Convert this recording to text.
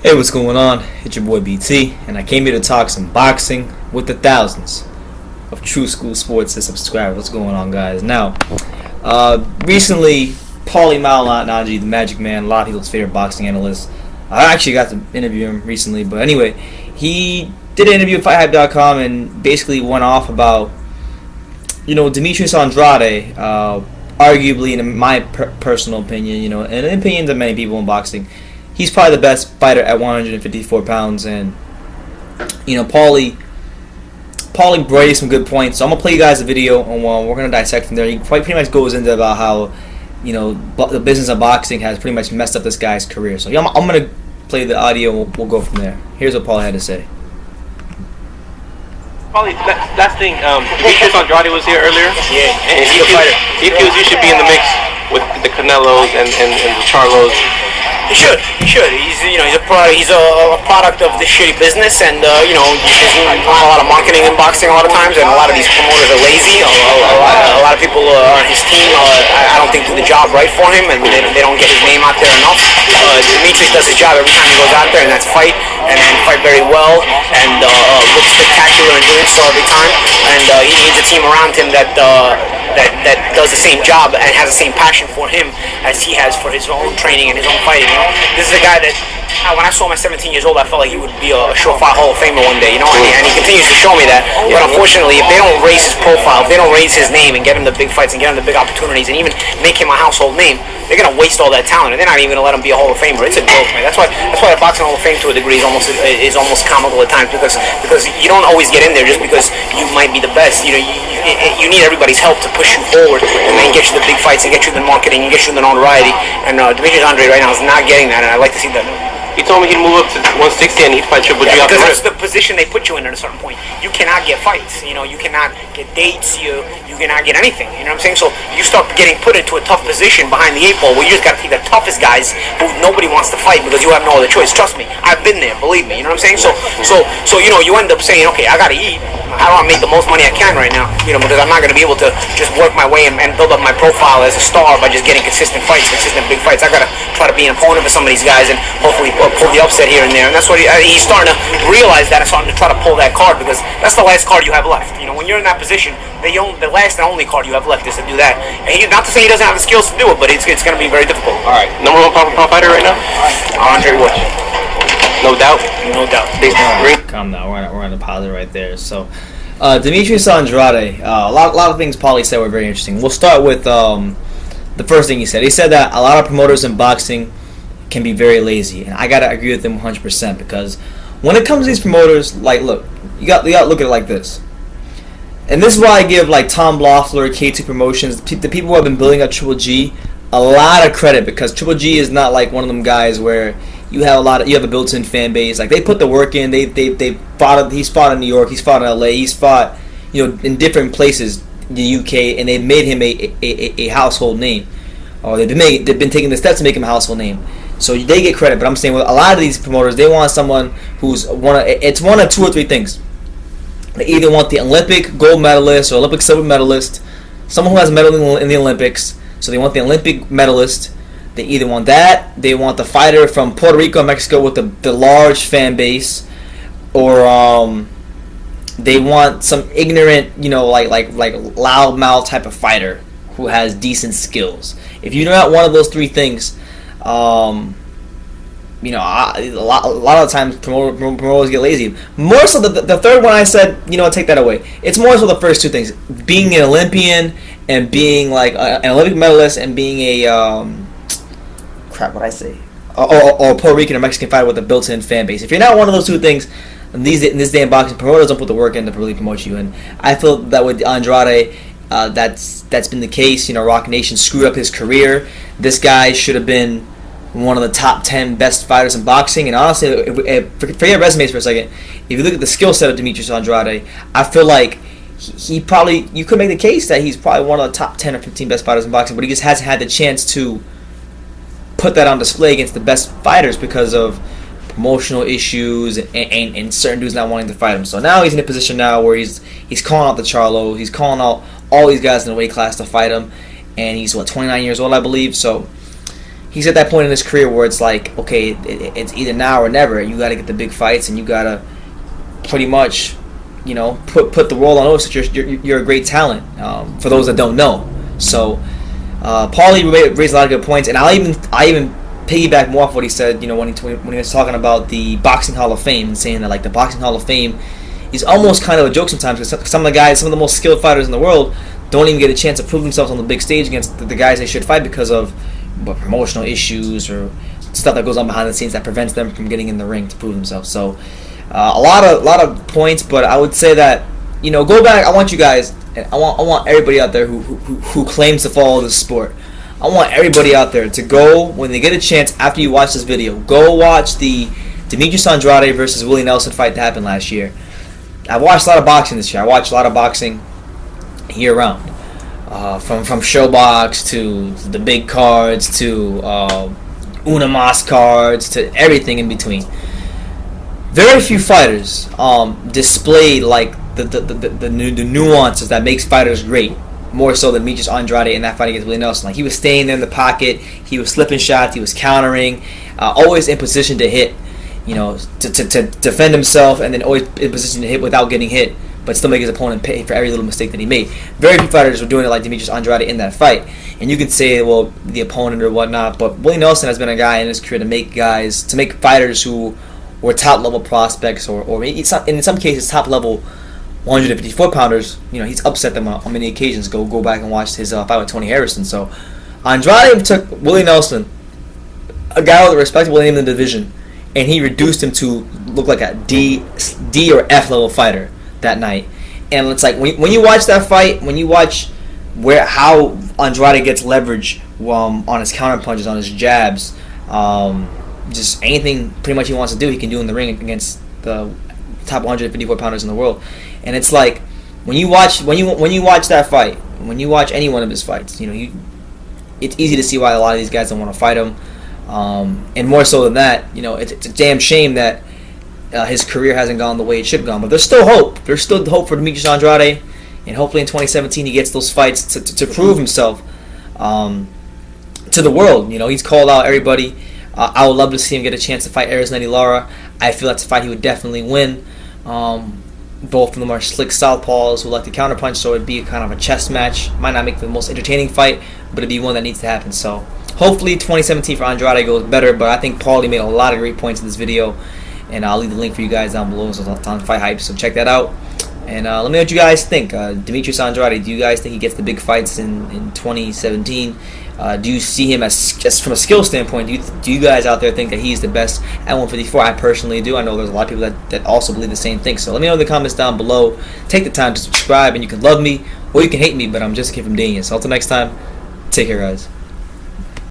Hey, what's going on? It's your boy BT, and I came here to talk some boxing with the thousands of True School Sports subscribers. What's going on, guys? Now, recently, Paulie Malignaggi, the Magic Man, a lot of people's favorite boxing analyst. I actually got to interview him recently, but anyway, he did an interview with FightHype.com and basically went off about, Demetrius Andrade, arguably, in my personal opinion, and in opinions of many people in boxing, he's probably the best fighter at 154 pounds, and Paulie brought some good points. So I'm gonna play you guys a video, and we're gonna dissect from there. He pretty much goes into about how the business of boxing has pretty much messed up this guy's career. So I'm gonna play the audio. We'll go from there. Here's what Paulie had to say. Paulie, last thing, Demetrius Andrade was here earlier. Yeah, and he feels you should be in the mix with the Canelos and the Charlos. He should. He's he's a product of this shitty business, and there's not a lot of marketing in boxing a lot of times, and a lot of these promoters are lazy. A lot of people on his team, I don't think do the job right for him, and they don't get his name out there enough. Demetrius does his job every time he goes out there, and that's fight, and fight very well, and looks spectacular in doing so every time. And he needs a team around him that does the same job and has the same passion for him as he has for his own training and his own fighting. This is a guy that, when I saw him at 17 years old, I felt like he would be a surefire Hall of Famer one day, and he continues to show me that. But unfortunately, if they don't raise his profile, if they don't raise his name and get him the big fights and get him the big opportunities and even make him a household name, they're going to waste all that talent, and they're not even going to let him be a Hall of Famer. It's a joke, man. That's why the Boxing Hall of Fame to a degree is almost comical at times, because you don't always get in there just because you might be the best. You need everybody's help to push you forward and then get you the big fights and get you the marketing and get you the notoriety. And Demetrius Andrade right now is not getting that, and I'd like to see that. He told me he'd move up to 160 and he'd fight Triple G. Because that's the position they put you in at a certain point. You cannot get fights. You cannot get dates. You cannot get anything. You know what I'm saying? So you start getting put into a tough position behind the 8 ball where you just got to take the toughest guys who nobody wants to fight because you have no other choice. Trust me, I've been there. Believe me. You know what I'm saying? So you end up saying, okay, I got to eat. How do I make the most money I can right now? Because I'm not going to be able to just work my way and build up my profile as a star by just getting consistent fights, consistent big fights. I got to try to be an opponent for some of these guys and hopefully pull the upset here and there. And that's what he's starting to realize that and starting to try to pull that card, because that's the last card you have left. When you're in that position, the last and only card you have left is to do that. And not to say he doesn't have the skills to do it, but it's going to be very difficult. All right, number one pound fighter right now? Andre Woods. No doubt. Calm down. We're gonna pause it right there. So, Demetrius Andrade. A lot of things Paulie said were very interesting. We'll start with the first thing he said. He said that a lot of promoters in boxing can be very lazy, and I gotta agree with him 100%, because when it comes to these promoters, look, you got to look at it like this. And this is why I give Tom Loeffler, K2 Promotions, the people who have been building up Triple G, a lot of credit, because Triple G is not like one of them guys where you have a built-in fan base. They put the work in. He's fought in New York. He's fought in LA. He's fought in different places in the UK, and they've made him a household name. Or they've been taking the steps to make him a household name. So they get credit. But I'm saying with a lot of these promoters, they want someone who's it's one of two or three things. They either want the Olympic gold medalist or Olympic silver medalist, someone who has medal in the Olympics. So they want the Olympic medalist. They either want that, they want the fighter from Puerto Rico and Mexico with the large fan base, or they want some ignorant, like loudmouth type of fighter who has decent skills. If you're not one of those three things, a lot of times promoters get lazy. More so the third one I said, take that away. It's more so the first two things: being an Olympian and being an Olympic medalist and being a or Puerto Rican or Mexican fighter with a built-in fan base. If you're not one of those two things, in this day in boxing, promoters don't put the work in to really promote you. And I feel that with Andrade, that's been the case. Rock Nation screwed up his career. This guy should have been one of the top 10 best fighters in boxing. And honestly, forget resumes for a second. If you look at the skill set of Demetrius Andrade, I feel like you could make the case that he's probably one of the top 10 or 15 best fighters in boxing, but he just hasn't had the chance to put that on display against the best fighters because of promotional issues and certain dudes not wanting to fight him. So now he's in a position now where he's calling out the Charlo, he's calling out all these guys in the weight class to fight him, and he's 29 years old, I believe. So he's at that point in his career where it's like, okay, it's either now or never. You got to get the big fights, and you got to pretty much, put the world on notice that you're a great talent. For those that don't know, so Paulie raised a lot of good points, and I even piggyback more off what he said. When he was talking about the Boxing Hall of Fame and saying that like the Boxing Hall of Fame is almost kind of a joke sometimes because some of the most skilled fighters in the world don't even get a chance to prove themselves on the big stage against the guys they should fight because of promotional issues or stuff that goes on behind the scenes that prevents them from getting in the ring to prove themselves. So a lot of points, but I would say that go back. I want you guys. I want everybody out there who claims to follow this sport. I want everybody out there to go when they get a chance after you watch this video. Go watch the Demetrius Andrade versus Willie Nelson fight that happened last year. I watched a lot of boxing this year. I watched a lot of boxing year round. From Showbox to the big cards to Unamas cards to everything in between. Very few fighters displayed like the nuances that makes fighters great, more so than Demetrius Andrade in that fight against Willie Nelson. Like he was staying there in the pocket, he was slipping shots, he was countering, always in position to hit, to defend himself, and then always in position to hit without getting hit, but still make his opponent pay for every little mistake that he made. Very few fighters were doing it like Demetrius Andrade in that fight. And you could say, well, the opponent or whatnot, but Willie Nelson has been a guy in his career to make fighters who were top level prospects or maybe in some cases top level 154 pounders. He's upset them on many occasions. Go back and watch his fight with Tony Harrison. So Andrade took Willie Nelson, a guy with a respectable name in the division, and he reduced him to look like a D or F level fighter that night. And it's like when you watch that fight, when you watch how Andrade gets leverage on his counter punches, on his jabs, just anything pretty much he wants to do, he can do in the ring against the top 154 pounders in the world. And it's like when you watch that fight, when you watch any one of his fights, it's easy to see why a lot of these guys don't want to fight him. And more so than that, it's a damn shame that his career hasn't gone the way it should have gone. But there's still hope. There's still hope for Demetrius Andrade, and hopefully in 2017 he gets those fights to prove himself to the world. He's called out everybody. I would love to see him get a chance to fight Arizmendi Lara. I feel that's a fight he would definitely win. Both of them are slick southpaws who like to counterpunch, so it'd be kind of a chess match. Might not make the most entertaining fight, but it'd be one that needs to happen. So hopefully 2017 for Andrade goes better, but I think Paulie made a lot of great points in this video, and I'll leave the link for you guys down below. So it's on Fight Hype, so check that out. And let me know what you guys think. Demetrius Andrade, do you guys think he gets the big fights in 2017? Do you see him as, just from a skill standpoint, do you guys out there think that he's the best at 154? I personally do. I know there's a lot of people that also believe the same thing. So let me know in the comments down below. Take the time to subscribe, and you can love me or you can hate me, but I'm just a kid from Daniel. So until next time, take care, guys.